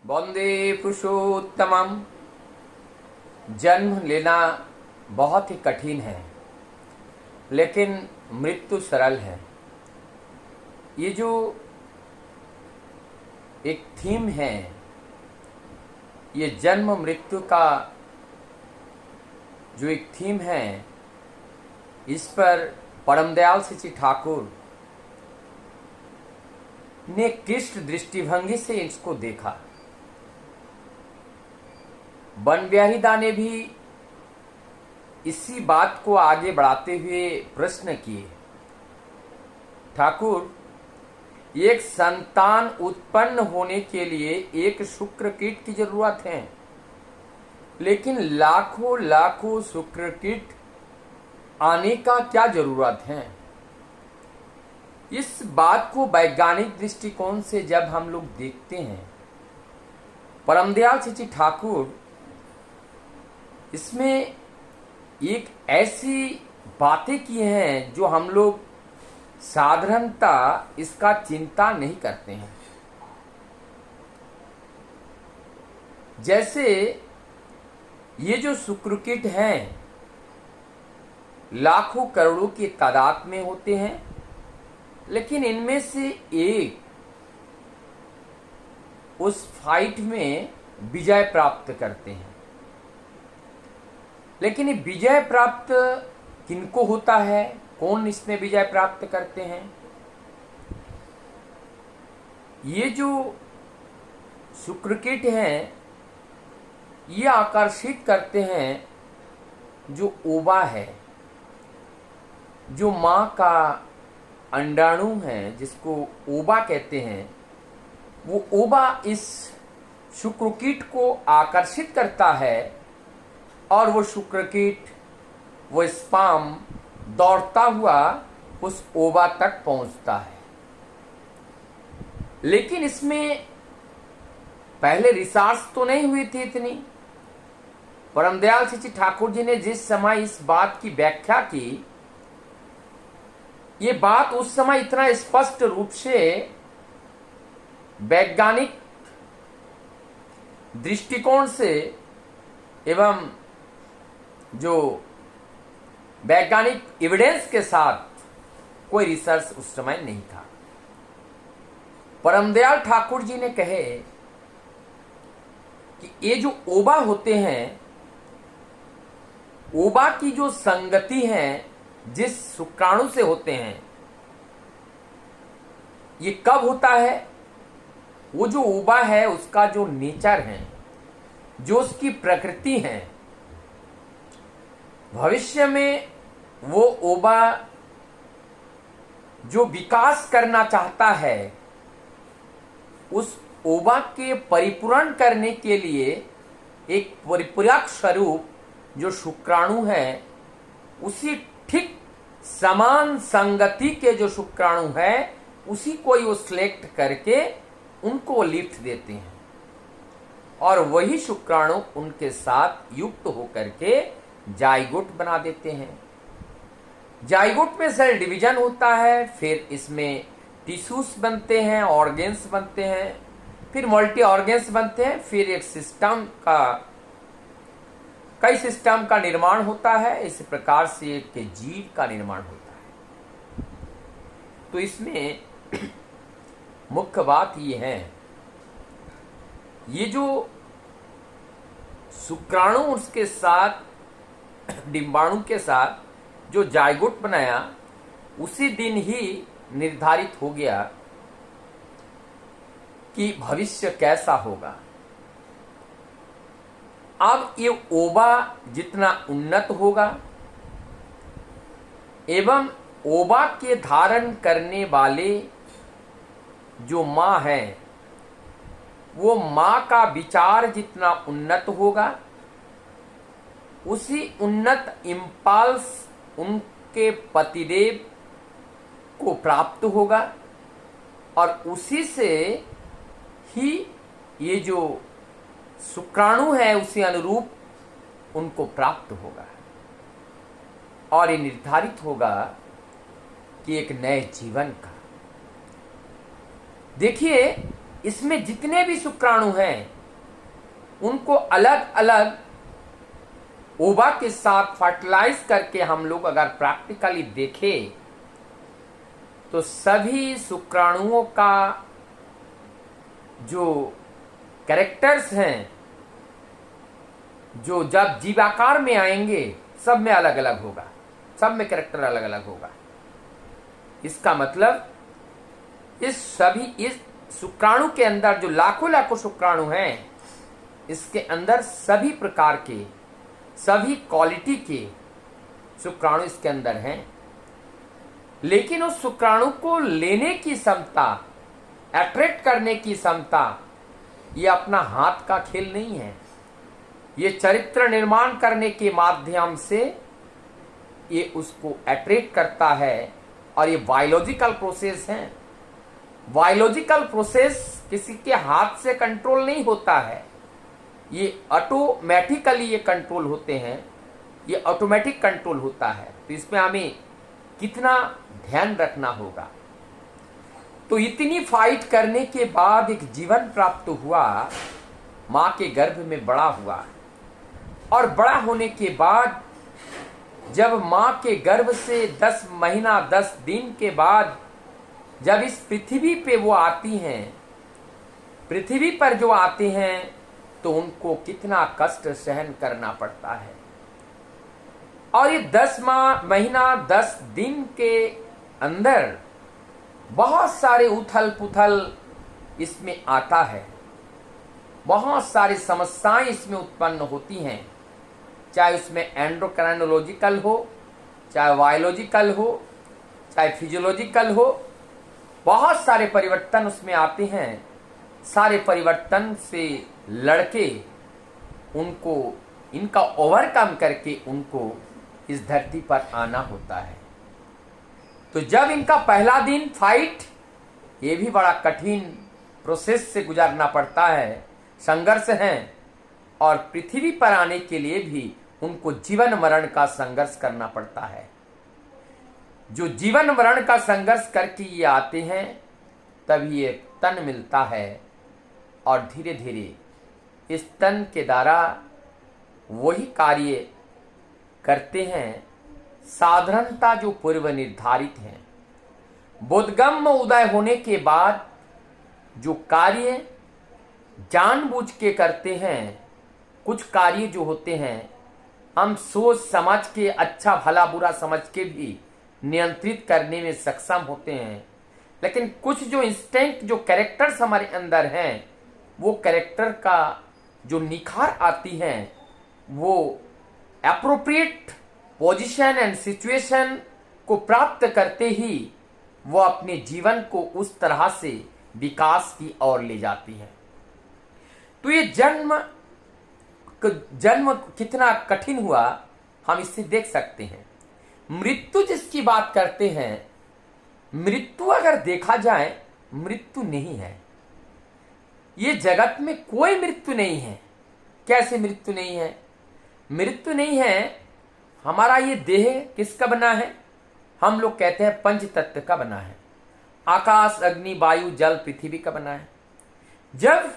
वंदे पुरुषोत्तमम। जन्म लेना बहुत ही कठिन है, लेकिन मृत्यु सरल है। ये जो एक थीम है, ये जन्म मृत्यु का जो एक थीम है, इस पर परमदयाल श्री ठाकुर ने कृष्ण दृष्टिभंगी से इसको देखा। वन बिहारी दा ने भी इसी बात को आगे बढ़ाते हुए प्रश्न किए, ठाकुर, एक संतान उत्पन्न होने के लिए एक शुक्र कीट की जरूरत है, लेकिन लाखों लाखों शुक्र कीट आने का क्या जरूरत है? इस बात को वैज्ञानिक दृष्टिकोण से जब हम लोग देखते हैं, परमदयाल श्री ठाकुर इसमें एक ऐसी बातें की हैं जो हम लोग साधारणता इसका चिंता नहीं करते हैं। जैसे ये जो शुक्रकीट हैं, लाखों करोड़ों की तादाद में होते हैं, लेकिन इनमें से एक उस फाइट में विजय प्राप्त करते हैं। लेकिन ये विजय प्राप्त किनको होता है? कौन इसमें विजय प्राप्त करते हैं? ये जो शुक्रकीट हैं, ये आकर्षित करते हैं जो ओवा है, जो माँ का अंडाणु है, जिसको ओवा कहते हैं। वो ओवा इस शुक्रकीट को आकर्षित करता है और वो शुक्रकीट, वो स्पर्म दौड़ता हुआ उस ओवा तक पहुंचता है। लेकिन इसमें पहले रिसर्च तो नहीं हुई थी इतनी। परमदयाल श्री ठाकुर जी ने जिस समय इस बात की व्याख्या की, ये बात उस समय इतना स्पष्ट रूप से वैज्ञानिक दृष्टिकोण से एवं जो वैज्ञानिक एविडेंस के साथ कोई रिसर्च उस समय नहीं था। परमदयाल ठाकुर जी ने कहे कि ये जो ओवा होते हैं, ओवा की जो संगति है जिस शुक्राणु से होते हैं, ये कब होता है? वो जो ओवा है उसका जो नेचर है, जो उसकी प्रकृति है, भविष्य में वो ओवा जो विकास करना चाहता है, उस ओवा के परिपूर्ण करने के लिए एक परिपूरक स्वरूप जो शुक्राणु है, उसी ठीक समान संगति के जो शुक्राणु है, उसी को वो सिलेक्ट करके उनको लिफ्ट देते हैं और वही शुक्राणु उनके साथ युक्त होकर के जाइगोट बना देते हैं। जाइगोट में सेल डिवीजन होता है, फिर इसमें टिश्यूज बनते हैं, ऑर्गेन्स बनते हैं, फिर मल्टी ऑर्गेन्स बनते हैं, फिर एक सिस्टम का, कई सिस्टम का निर्माण होता है। इस प्रकार से एक जीव का निर्माण होता है। तो इसमें मुख्य बात ये है, ये जो शुक्राणु उसके साथ डिंबाणु के साथ जो जाइगोट बनाया, उसी दिन ही निर्धारित हो गया कि भविष्य कैसा होगा। अब ये ओवा जितना उन्नत होगा एवं ओवा के धारण करने वाले जो माँ है, वो माँ का विचार जितना उन्नत होगा, उसी उन्नत इम्पल्स उनके पतिदेव को प्राप्त होगा और उसी से ही ये जो शुक्राणु है उसी अनुरूप उनको प्राप्त होगा और ये निर्धारित होगा कि एक नए जीवन का। देखिए, इसमें जितने भी शुक्राणु हैं उनको अलग अलग ओवा के साथ फर्टिलाइज करके हम लोग अगर प्रैक्टिकली देखें तो सभी शुक्राणुओं का जो कैरेक्टर्स हैं, जो जब जीवाकार में आएंगे सब में अलग अलग होगा, सब में कैरेक्टर अलग अलग होगा। इसका मतलब इस शुक्राणु के अंदर जो लाखों लाखों शुक्राणु हैं, इसके अंदर सभी प्रकार के, सभी क्वालिटी के शुक्राणु इसके अंदर हैं। लेकिन उस शुक्राणु को लेने की क्षमता, अट्रैक्ट करने की क्षमता, ये अपना हाथ का खेल नहीं है। ये चरित्र निर्माण करने के माध्यम से ये उसको अट्रैक्ट करता है और ये बायोलॉजिकल प्रोसेस है। बायोलॉजिकल प्रोसेस किसी के हाथ से कंट्रोल नहीं होता है, ये ऑटोमेटिकली ये कंट्रोल होते हैं, ये ऑटोमेटिक कंट्रोल होता है। तो इसमें हमें कितना ध्यान रखना होगा। तो इतनी फाइट करने के बाद एक जीवन प्राप्त हुआ, मां के गर्भ में बड़ा हुआ, और बड़ा होने के बाद जब मां के गर्भ से 10 महीना 10 दिन के बाद जब इस पृथ्वी पे वो आती हैं, पृथ्वी पर जो आते हैं, तो उनको कितना कष्ट सहन करना पड़ता है। और ये 10 महीना 10 दिन के अंदर बहुत सारे उथल पुथल इसमें आता है, बहुत सारी समस्याएं इसमें उत्पन्न होती हैं, चाहे उसमें एंडोक्राइनोलॉजिकल हो, चाहे बायोलॉजिकल हो, चाहे फिजियोलॉजिकल हो, बहुत सारे परिवर्तन उसमें आते हैं। सारे परिवर्तन से लड़के उनको इनका ओवरकम करके उनको इस धरती पर आना होता है। तो जब इनका पहला दिन फाइट, ये भी बड़ा कठिन प्रोसेस से गुजरना पड़ता है, संघर्ष है, और पृथ्वी पर आने के लिए भी उनको जीवन मरण का संघर्ष करना पड़ता है। जो जीवन मरण का संघर्ष करके ये आते हैं, तभी एक तन मिलता है, और धीरे धीरे इस तन के द्वारा वही कार्य करते हैं साधारणता जो पूर्व निर्धारित हैं। बोधगम्य उदय होने के बाद जो कार्य जानबूझ के करते हैं, कुछ कार्य जो होते हैं हम सोच समझ के, अच्छा भला बुरा समझ के भी नियंत्रित करने में सक्षम होते हैं। लेकिन कुछ जो इंस्टिंक्ट, जो कैरेक्टर्स हमारे अंदर हैं, वो कैरेक्टर का जो निखार आती हैं, वो एप्रोप्रिएट पोजीशन एंड सिचुएशन को प्राप्त करते ही वो अपने जीवन को उस तरह से विकास की ओर ले जाती है। तो ये जन्म कितना कठिन हुआ, हम इससे देख सकते हैं। मृत्यु जिसकी बात करते हैं, मृत्यु अगर देखा जाए, मृत्यु नहीं है। ये जगत में कोई मृत्यु नहीं है। कैसे मृत्यु नहीं है? मृत्यु नहीं है। हमारा ये देह किसका बना है? हम लोग कहते हैं पंच तत्व का बना है। आकाश, अग्नि, वायु, जल, पृथ्वी का बना है। जब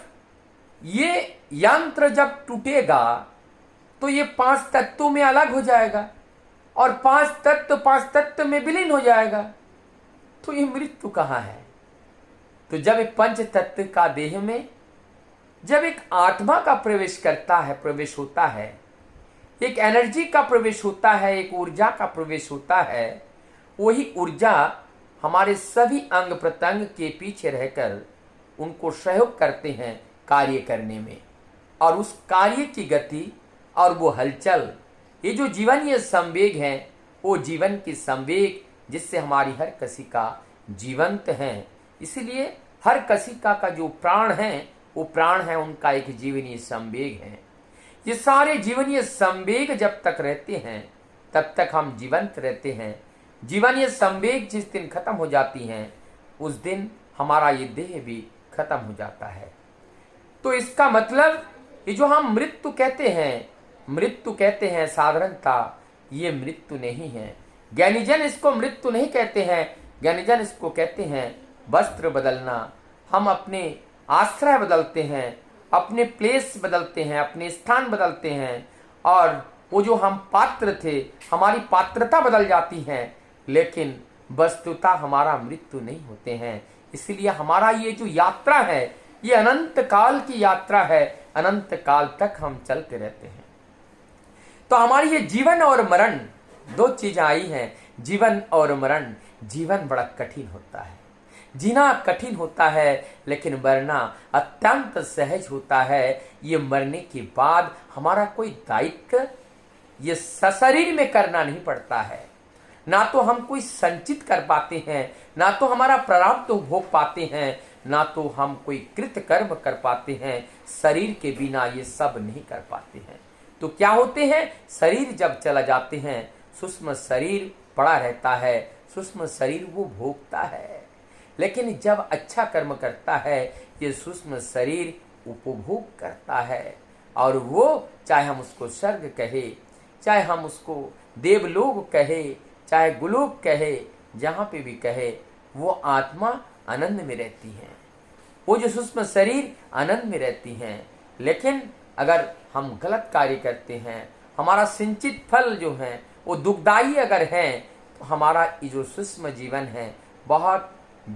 ये यंत्र जब टूटेगा तो ये 5 तत्वों में अलग हो जाएगा, और 5 तत्व में विलीन हो जाएगा। तो ये मृत्यु कहाँ है? तो जब एक पंच तत्व का देह में जब एक आत्मा का प्रवेश करता है, प्रवेश होता है, एक एनर्जी का प्रवेश होता है, एक ऊर्जा का प्रवेश होता है, वही ऊर्जा हमारे सभी अंग प्रत्यंग के पीछे रहकर उनको सहयोग करते हैं कार्य करने में। और उस कार्य की गति और वो हलचल, ये जो जीवन, ये संवेग है, वो जीवन की संवेग जिससे हमारी हर कशिका जीवंत है। इसलिए हर कशिका का जो प्राण है, वो प्राण है उनका एक जीवनीय संवेग है। ये सारे जीवनीय संवेग जब तक रहते हैं तब तक हम जीवंत रहते हैं। जीवनीय संवेग जिस दिन खत्म हो जाती हैं, उस दिन हमारा ये देह भी खत्म हो जाता है। तो इसका मतलब ये जो हम मृत्यु कहते हैं साधारणता, ये मृत्यु नहीं है। ज्ञानीजन इसको मृत्यु नहीं कहते हैं। ज्ञानीजन इसको कहते हैं वस्त्र बदलना। हम अपने आश्रय बदलते हैं, अपने प्लेस बदलते हैं, अपने स्थान बदलते हैं, और वो जो हम पात्र थे, हमारी पात्रता बदल जाती है, लेकिन वस्तुतः हमारा मृत्यु नहीं होते हैं। इसलिए हमारा ये जो यात्रा है, ये अनंत काल की यात्रा है, अनंत काल तक हम चलते रहते हैं। तो हमारी ये जीवन और मरण दो चीजें आई हैं। जीवन और मरण। जीवन बड़ा कठिन होता है, जीना कठिन होता है, लेकिन मरना अत्यंत सहज होता है। ये मरने के बाद हमारा कोई दायित्व ये सशरीर में करना नहीं पड़ता है। ना तो हम कोई संचित कर पाते हैं, ना तो हमारा प्रारब्ध भोग पाते हैं, ना तो हम कोई कृत कर्म कर पाते हैं। शरीर के बिना ये सब नहीं कर पाते हैं। तो क्या होते हैं, शरीर जब चला जाते हैं, सूक्ष्म शरीर पड़ा रहता है, सूक्ष्म शरीर वो भोगता है। लेकिन जब अच्छा कर्म करता है, ये सूक्ष्म शरीर उपभोग करता है। और वो चाहे हम उसको स्वर्ग कहे, चाहे हम उसको देवलोक कहे, चाहे गुलोक कहे, जहाँ पे भी कहे, वो आत्मा आनंद में रहती है, वो जो सूक्ष्म शरीर आनंद में रहती हैं। लेकिन अगर हम गलत कार्य करते हैं, हमारा सिंचित फल जो है वो दुखदायी अगर है, तो हमारा ये जो सूक्ष्म जीवन है बहुत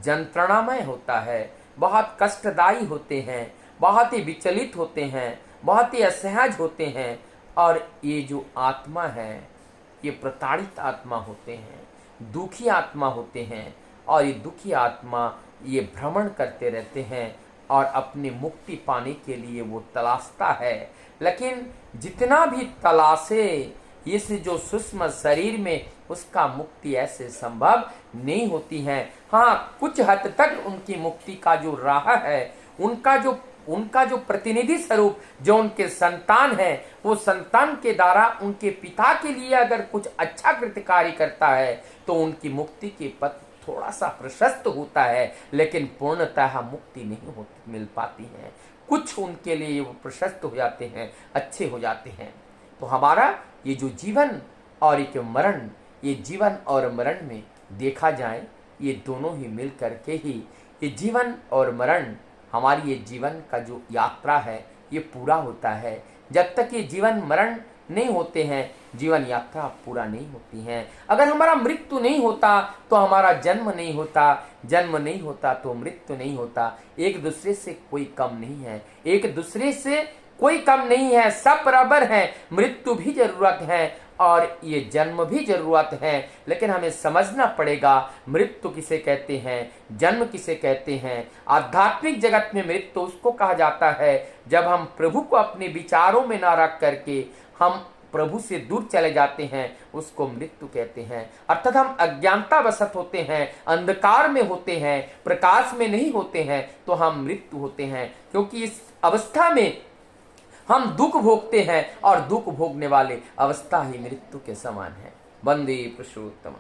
यंत्रणामय होता है, बहुत कष्टदायी होते हैं, बहुत ही विचलित होते हैं, बहुत ही असहज होते हैं। और ये जो आत्मा है, ये प्रताड़ित आत्मा होते हैं, दुखी आत्मा होते हैं। और ये दुखी आत्मा ये भ्रमण करते रहते हैं और अपनी मुक्ति पाने के लिए वो तलाशता है। लेकिन जितना भी तलाशे, इस जो सूक्ष्म शरीर में उसका मुक्ति ऐसे संभव नहीं होती है। हाँ, कुछ हद तक उनकी मुक्ति का जो राह है, उनका जो प्रतिनिधि स्वरूप जो उनके संतान है, वो संतान के द्वारा उनके पिता के लिए अगर कुछ अच्छा कृत्य कार्य करता है, तो उनकी मुक्ति के पथ थोड़ा सा प्रशस्त होता है, लेकिन पूर्णतः मुक्ति नहीं मिल पाती है। कुछ उनके लिए वो प्रशस्त हो जाते हैं, अच्छे हो जाते हैं। तो हमारा ये जो जीवन और एक मरण, ये जीवन और मरण में देखा जाए, ये दोनों ही मिल करके ही ये जीवन और मरण, हमारी ये जीवन का जो यात्रा है ये पूरा होता है। जब तक ये जीवन मरण नहीं होते हैं, जीवन यात्रा पूरा नहीं होती है। अगर हमारा मृत्यु नहीं होता तो हमारा जन्म नहीं होता, जन्म नहीं होता तो मृत्यु नहीं होता। एक दूसरे से कोई कम नहीं है, एक दूसरे से कोई कम नहीं है, सब बराबर है। मृत्यु भी जरूरत है और ये जन्म भी जरूरत है, लेकिन हमें समझना पड़ेगा मृत्यु किसे कहते हैं, जन्म किसे कहते हैं। आध्यात्मिक जगत में मृत्यु उसको कहा जाता है जब हम प्रभु को अपने विचारों में ना रख करके हम प्रभु से दूर चले जाते हैं, उसको मृत्यु कहते हैं। अर्थात हम अज्ञानता वशत होते हैं, अंधकार में होते हैं, प्रकाश में नहीं होते हैं, तो हम मृत्यु होते हैं। क्योंकि इस अवस्था में हम दुख भोगते हैं और दुख भोगने वाले अवस्था ही मृत्यु के समान है। वंदे पुरुषोत्तम।